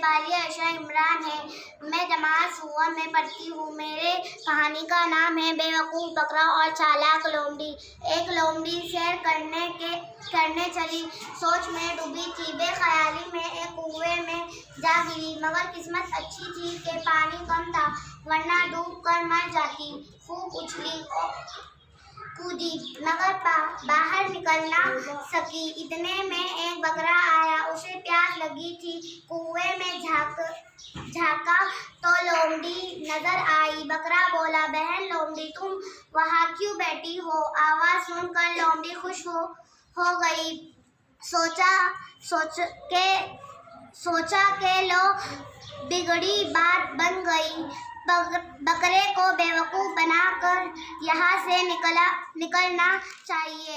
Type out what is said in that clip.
बाली आयशा इमरान है। मैं जमात सुअर में पढ़ती हूँ। मेरे कहानी का नाम है बेवकूफ़ बकरा और चालाक लोमड़ी। एक लोमड़ी सैर करने चली, सोच में डूबी थी। बेख्याली में एक कुएं में जा गिरी, मगर किस्मत अच्छी थी कि पानी कम था, वरना डूब कर मर जाती। खूब उछली कूदी, मगर बाहर निकल ना सकी। इतने में एक बकरा आया, उसे प्यास लगी थी। कुएं में झांका तो लोमड़ी नजर आई। बकरा बोला, बहन लोमड़ी, तुम वहाँ क्यों बैठी हो? आवाज सुनकर लोमड़ी खुश हो गई। सोचा के लो बिगड़ी बात बन गई। बकरे को बेवकूफ़ बनाकर यहाँ से निकलना चाहिए।